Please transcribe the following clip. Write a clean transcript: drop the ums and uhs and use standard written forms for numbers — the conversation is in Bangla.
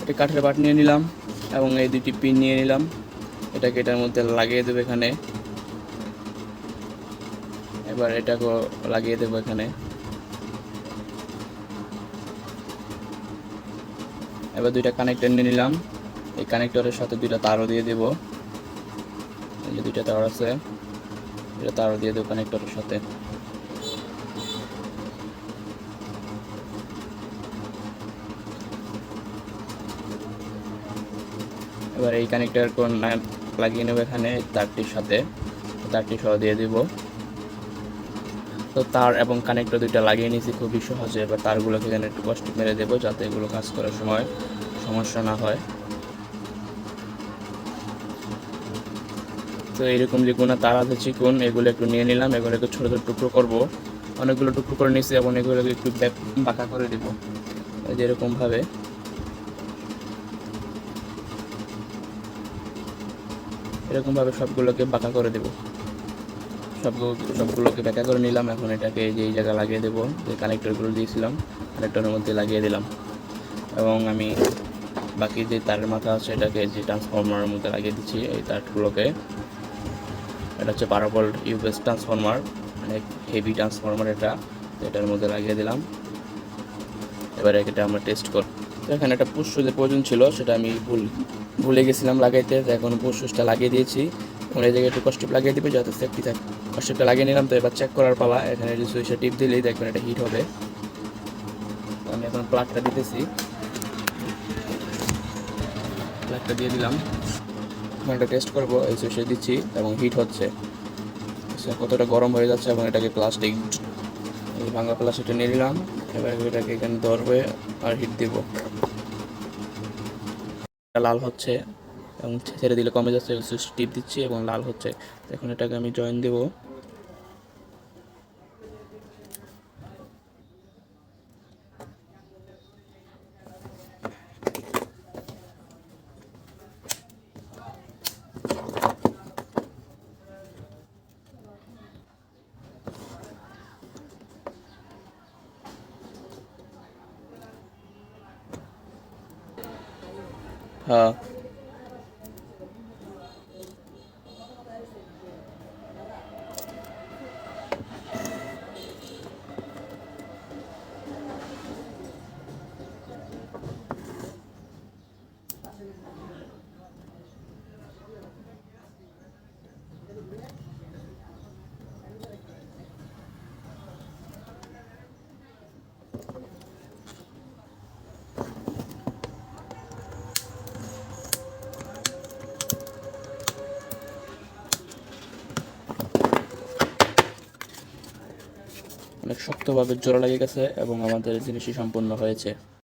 একটা কাঠের বাট নিয়ে নিলাম এবং এই দুটি পিন নিয়ে নিলাম। এটাকে এটার মধ্যে লাগিয়ে দেবো এখানে। এবার এটাকেও লাগিয়ে দেবো এখানে। এবার দুইটা কানেক্টর নিয়ে নিলাম। এই কানেক্টরের সাথে দুইটা তারও দিয়ে দেব। এই যে দুইটা তার আছে, এটা তারও দিয়ে দেবো কানেক্টরের সাথে। এবার এই কানেক্টর কোন লাগিয়ে নেবো এখানে তারটির সাথে, তারটি সহ দিয়ে দিব। তো তার এবং কানেক্টর দুইটা লাগিয়ে নিয়েছি খুবই সহজে। এবার তারগুলোকে এখানে একটু কষ্ট মেরে দেবো যাতে এগুলো কাজ করার সময় সমস্যা না হয়। তো এইরকম যে কোনো তার আছে চিকন, এগুলো একটু নিয়ে নিলাম। এগুলোকে ছোটো ছোটো টুকরো করবো, অনেকগুলো টুকরো করে নিয়েছি এবং এগুলোকে একটু বাঁকা করে দিব যেরকমভাবে। এরকমভাবে সবগুলোকে বাঁকা করে দেব। সবগুলোকে বাঁকা করে নিলাম। এখন এটাকে এই জায়গায় লাগিয়ে দেবো, যে কানেক্টরগুলো দিয়েছিলাম কানেক্টরের মধ্যে লাগিয়ে দিলাম। এবং আমি বাকি যে তারের মাথা আছে এটাকে যে ট্রান্সফরমারের মধ্যে লাগিয়ে দিচ্ছি এই তারগুলোকে। এটা হচ্ছে 12 ভোল্ট ইউপিএস ট্রান্সফরমার, অনেক হেভি ট্রান্সফরমার এটা। এটার মধ্যে লাগিয়ে দিলাম। এবারে এটা আমরা টেস্ট করব। তো এখানে একটা পুশ সুইচের প্রয়োজন ছিল, সেটা আমি ভুলে গেছিলাম লাগাইতে। এখন পুশ সুইচটা লাগিয়ে দিয়েছি। এখন এই জায়গায় একটু কস্টিপ লাগিয়ে দিবে যাতে সেফটি থাকে। কস্টিপটা লাগিয়ে নিলাম। তো এবার চেক করার পালা। এখানে যে সুইচটা টিপ দিলেই দেখবেন এটা হিট হবে। আমি এখন প্লাগটা দিতেছি, প্লাগটা দিয়ে দিলাম। এখন এটা টেস্ট করবো। এই সুইচে দিচ্ছি এবং হিট হচ্ছে, কতটা গরম হয়ে যাচ্ছে। এবং এটাকে প্লাস্টিক ভাঙা প্লাস্টিকটা নিয়ে নিলাম। এবার এটাকে এখানে ধরবে আর হিট দিব। লাল হচ্ছে এবং ছেড়ে দিলে কমে যাচ্ছে। সুইচ টিপ দিচ্ছি এবং লাল হচ্ছে। এখন এটাকে আমি জয়েন দেব। হ্যাঁ, অনেক শক্তভাবে জোড়া লেগে গেছে এবং আমাদের জিনিসই সম্পূর্ণ হয়েছে।